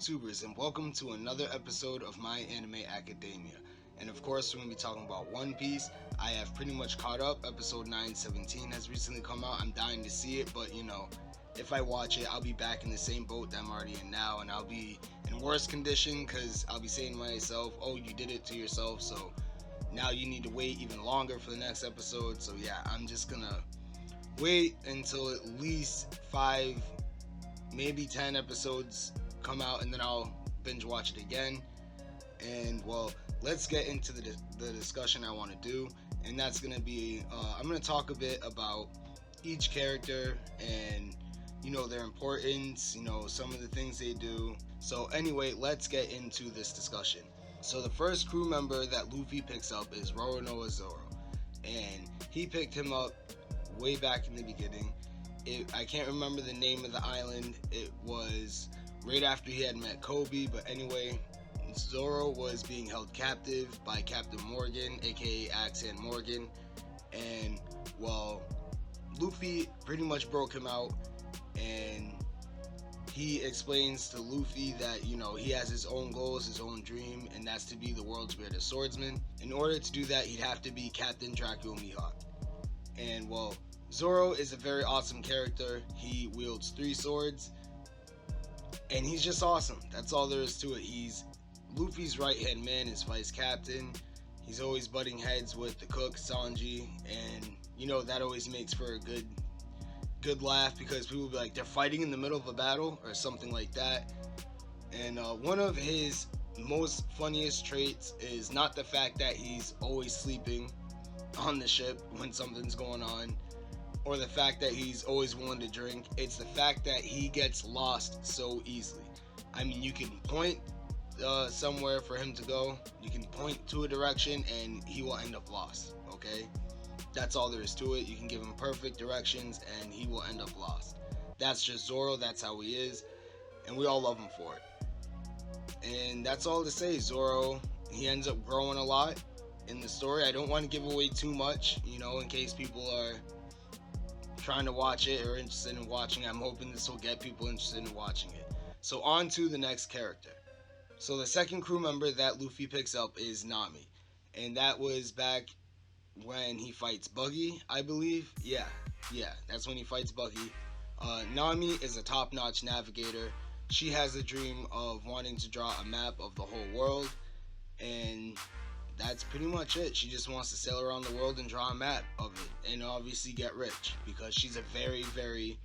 YouTubers, and welcome to another episode of My Anime Academia. And of course, we're going to be talking about One Piece. I have pretty much caught up. Episode 917 has recently come out. I'm dying to see it, but if I watch it, I'll be back in the same boat that I'm already in now, and I'll be in worse condition because I'll be saying to myself, oh, you did it to yourself, so now you need to wait even longer for the next episode. So yeah, I'm just going to wait until at least 5, maybe 10 episodes come out, and then I'll binge watch it again. And well, let's get into the discussion I want to do, and that's going to be I'm going to talk a bit about each character and their importance, some of the things they do. So anyway, let's get into this discussion. So the first crew member that Luffy picks up is Roronoa Zorro, and he picked him up way back in the beginning. I can't remember the name of the island. It was right after he had met Kobe, but anyway, Zorro was being held captive by Captain Morgan, aka Axan Morgan, and well, Luffy pretty much broke him out, and he explains to Luffy that he has his own goals, his own dream, and that's to be the world's greatest swordsman. In order to do that, he'd have to be Captain Dracula Mihawk. And well, Zorro is a very awesome character. He wields 3 swords, and he's just awesome. That's all there is to it. He's Luffy's right-hand man, his vice captain. He's always butting heads with the cook, Sanji, and that always makes for a good laugh, because people will be like, they're fighting in the middle of a battle or something like that. And one of his most funniest traits is not the fact that he's always sleeping on the ship when something's going on, or the fact that he's always willing to drink. It's the fact that he gets lost so easily. I mean, you can point somewhere for him to go, you can point to a direction, and he will end up lost. Okay, that's all there is to it. You can give him perfect directions and he will end up lost. That's just Zorro. That's how he is, and we all love him for it. And that's all to say. Zorro, he ends up growing a lot in the story. I don't want to give away too much, in case people are trying to watch it or interested in watching it. I'm hoping this will get people interested in watching it. So on to the next character. So the second crew member that Luffy picks up is Nami, and that was back when he fights Buggy, I believe. Yeah, that's when he fights Buggy. Nami is a top-notch navigator. She has a dream of wanting to draw a map of the whole world, and that's pretty much it. She just wants to sail around the world and draw a map of it, and obviously get rich, because she's a very, very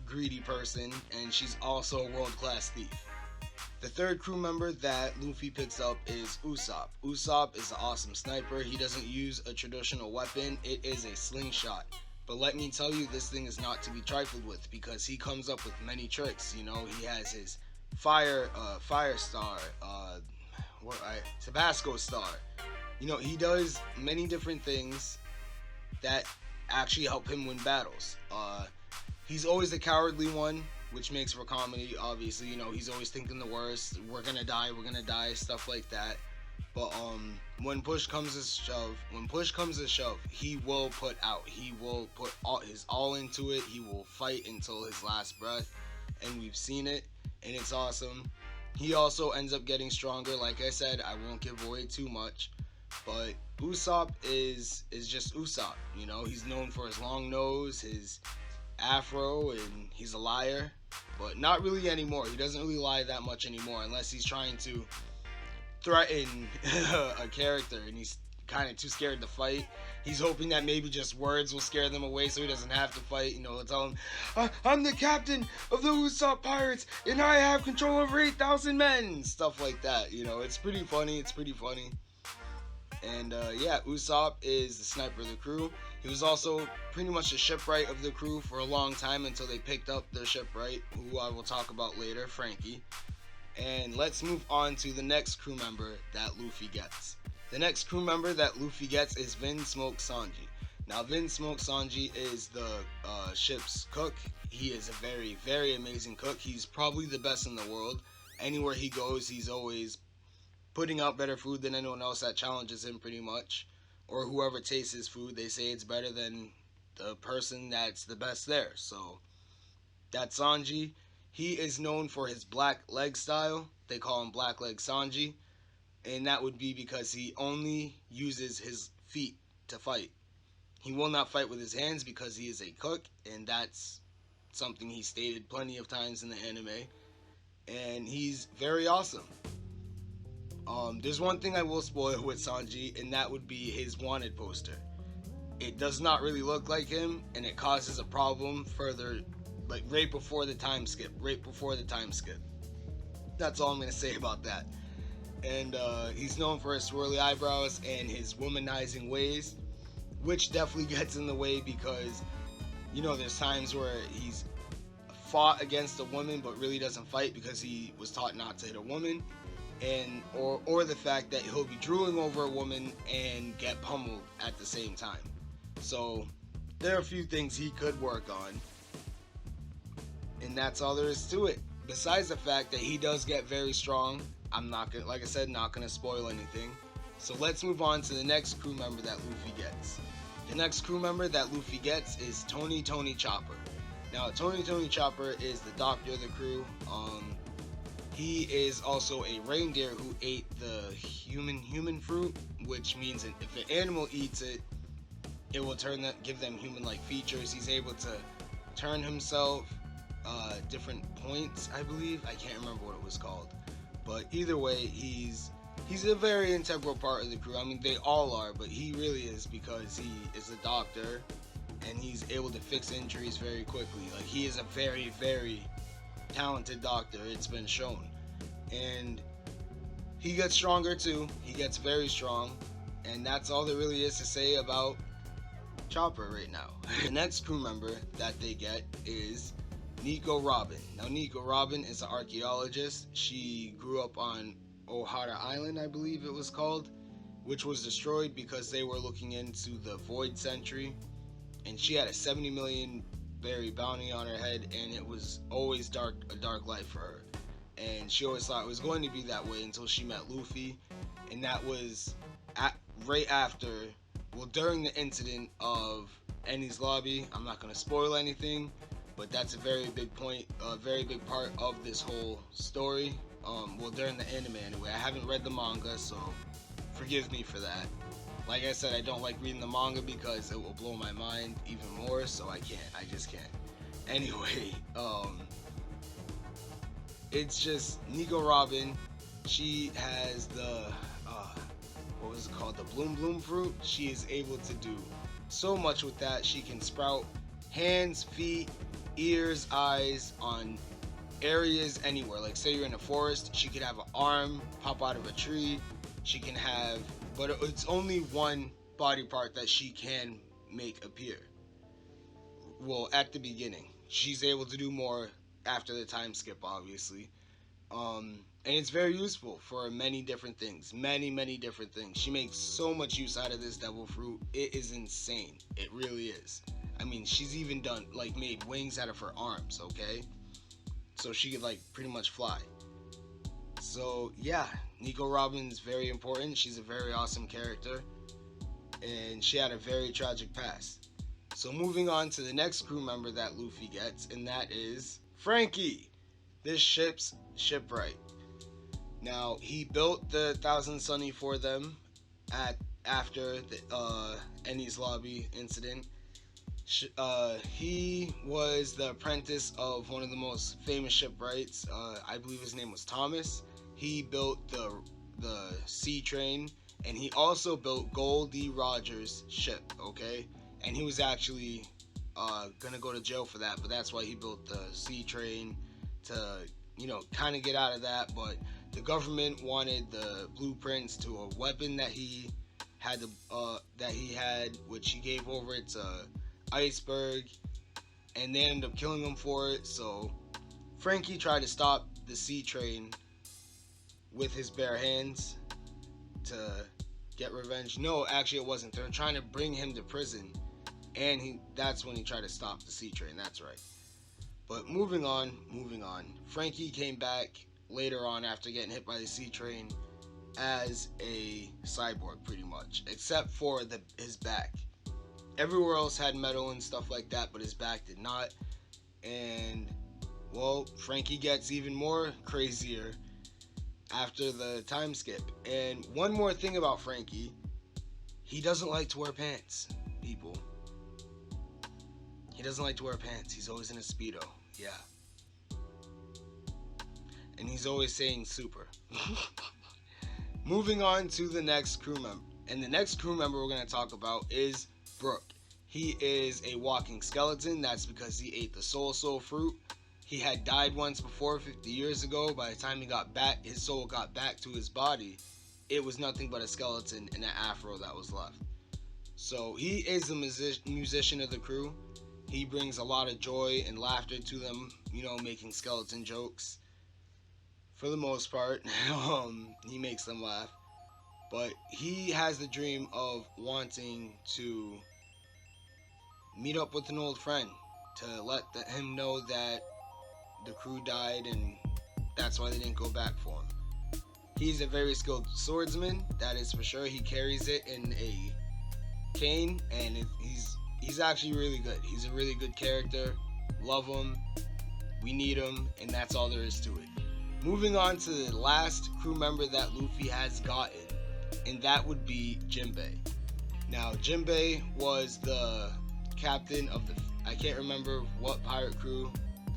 greedy person, and she's also a world-class thief. The third crew member that Luffy picks up is Usopp. Usopp is an awesome sniper. He doesn't use a traditional weapon. It is a slingshot. But let me tell you, this thing is not to be trifled with, because he comes up with many tricks. He has his fire star, Tabasco star. He does many different things that actually help him win battles. He's always the cowardly one, which makes for comedy. Obviously, he's always thinking the worst. We're gonna die, stuff like that. But when push comes to shove, he will put out. He will put his all into it. He will fight until his last breath, and we've seen it, and it's awesome. He also ends up getting stronger. Like I said, I won't give away too much, but Usopp is just Usopp. He's known for his long nose, his afro, and he's a liar, but not really anymore. He doesn't really lie that much anymore, unless he's trying to threaten a character and he's kind of too scared to fight. He's hoping that maybe just words will scare them away so he doesn't have to fight. Tell him, I'm the captain of the Usopp Pirates and I have control over 8,000 men, stuff like that. It's pretty funny. And yeah, Usopp is the sniper of the crew. He was also pretty much the shipwright of the crew for a long time, until they picked up their shipwright, who I will talk about later, Frankie. And let's move on to the next crew member that Luffy gets. The next crew member that Luffy gets is Vin Smoke Sanji. Now, Vin Smoke Sanji is the ship's cook. He is a very, very amazing cook. He's probably the best in the world. Anywhere he goes, he's always putting out better food than anyone else that challenges him, pretty much. Or whoever tastes his food, they say it's better than the person that's the best there. So that's Sanji. He is known for his black leg style. They call him Black Leg Sanji, and that would be because he only uses his feet to fight. He will not fight with his hands because he is a cook, and that's something he stated plenty of times in the anime. And he's very awesome. There's one thing I will spoil with Sanji, and that would be his wanted poster. It does not really look like him, and it causes a problem further, like right before the time skip. That's all I'm gonna say about that. And he's known for his swirly eyebrows and his womanizing ways, which definitely gets in the way because, you know, there's times where he's fought against a woman but really doesn't fight because he was taught not to hit a woman, and or the fact that he'll be drooling over a woman and get pummeled at the same time. So there are a few things he could work on, and that's all there is to it. Besides the fact that he does get very strong, I'm not gonna, like I said, not gonna spoil anything. So let's move on to the next crew member that Luffy gets. The next crew member that Luffy gets is Tony Chopper. Now, Tony Chopper is the doctor of the crew. He is also a reindeer who ate the human fruit, which means that if an animal eats it, it will give them human-like features. He's able to turn himself different points, I believe. I can't remember what it was called, but either way, he's a very integral part of the crew. I mean, they all are, but he really is because he is a doctor and he's able to fix injuries very quickly. Like, he is a very, very talented doctor, it's been shown. And he gets stronger too. He gets very strong. And that's all there really is to say about Chopper right now. The next crew member that they get is Nico Robin. Now, Nico Robin is an archaeologist. She grew up on Ohara Island, I believe it was called, which was destroyed because they were looking into the Void Century. And she had a 70 million berry bounty on her head, and it was always a dark life for her. And she always thought it was going to be that way until she met Luffy, and that was right after, well, during the incident of Enies Lobby. I'm not going to spoil anything, but that's a very big point, a very big part of this whole story. Well, during the anime anyway. I haven't read the manga, so forgive me for that. Like I said, I don't like reading the manga because it will blow my mind even more, so I just can't. Anyway, it's just Nico Robin. She has the, what was it called? The Bloom fruit. She is able to do so much with that. She can sprout hands, feet, ears, eyes on areas anywhere. Like, say you're in a forest, she could have an arm pop out of a tree. She can have, but it's only one body part that she can make appear. Well, at the beginning. She's able to do more after the time skip, obviously. And it's very useful for many different things. Many different things. She makes so much use out of this devil fruit. It is insane. It really is. I mean, she's even done, like, made wings out of her arms, okay? So she could, like, pretty much fly. So, yeah, Nico Robin's very important. She's a very awesome character. And she had a very tragic past. So moving on to the next crew member that Luffy gets, and that is Frankie, this ship's shipwright. Now, he built the Thousand Sunny for them after the Enies Lobby incident. He was the apprentice of one of the most famous shipwrights. I believe his name was Thomas. He built the sea train, and he also built Goldie Rogers' ship, okay? And he was actually gonna go to jail for that, but that's why he built the sea train to, you know, kind of get out of that. But the government wanted the blueprints to a weapon that he had, which he gave over to Iceberg, and they ended up killing him for it. So Frankie tried to stop the sea train with his bare hands to get revenge. No, actually it wasn't. They were trying to bring him to prison, and that's when he tried to stop the sea train. That's right. But moving on. Frankie came back later on after getting hit by the sea train as a cyborg, pretty much, except for his back. Everywhere else had metal and stuff like that, but his back did not. And well, Frankie gets even more crazier after the time skip. And one more thing about Frankie, he doesn't like to wear pants, people. He doesn't like to wear pants. He's always in a Speedo. Yeah. And he's always saying super. Moving on to the next crew member. And the next crew member we're going to talk about is Brooke. He is a walking skeleton. That's because he ate the soul fruit. He had died once before 50 years ago. By the time he got back, his soul got back to his body, it was nothing but a skeleton and an afro that was left. So he is the musician of the crew. He brings a lot of joy and laughter to them, making skeleton jokes. For the most part, he makes them laugh. But he has the dream of wanting to meet up with an old friend to let him know that the crew died and that's why they didn't go back for him. He's a very skilled swordsman, that is for sure. He carries it in a cane, and he's actually really good. He's a really good character. Love him. We need him, and that's all there is to it. Moving on to the last crew member that Luffy has gotten, and that would be Jinbei. Now, Jinbei was the captain of the, I can't remember what pirate crew,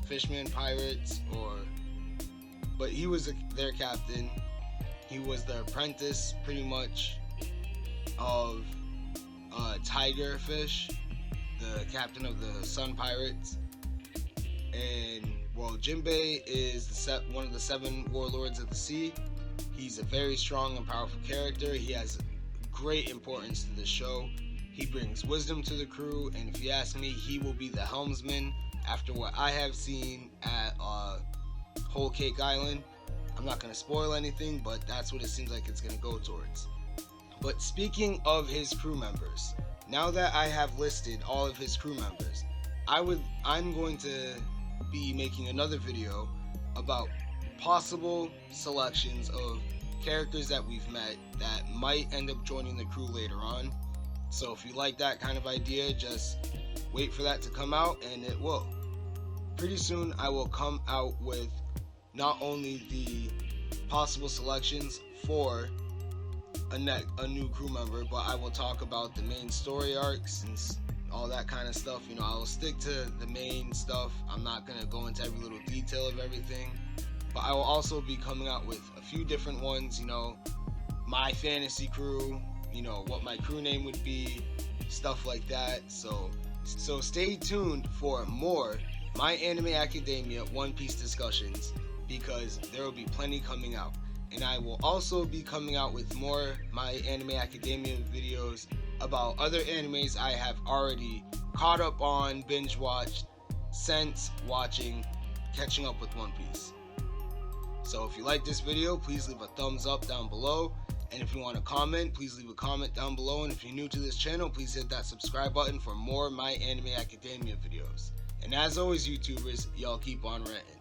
Fishman Pirates, but he was their captain. He was the apprentice, pretty much, of Tiger Fish, the captain of the Sun Pirates. And, well, Jinbei is one of the 7 warlords of the sea. He's a very strong and powerful character. He has great importance to the show. He brings wisdom to the crew, and if you ask me, he will be the helmsman after what I have seen at Whole Cake Island. I'm not going to spoil anything, but that's what it seems like it's going to go towards. But speaking of his crew members, now that I have listed all of his crew members, I'm going to be making another video about possible selections of characters that we've met that might end up joining the crew later on. So if you like that kind of idea, just wait for that to come out, and it will. Pretty soon I will come out with not only the possible selections for a new crew member, but I will talk about the main story arcs and all that kind of stuff. I will stick to the main stuff. I'm not going to go into every little detail of everything, but I will also be coming out with a few different ones, my fantasy crew, what my crew name would be, stuff like that. So stay tuned for more My Anime Academia One Piece discussions, because there will be plenty coming out. And I will also be coming out with more My Anime Academia videos about other animes I have already caught up on, binge watched, since catching up with One Piece. So if you like this video, please leave a thumbs up down below. And if you want to comment, please leave a comment down below. And if you're new to this channel, please hit that subscribe button for more My Anime Academia videos. And as always, YouTubers, y'all keep on ranting.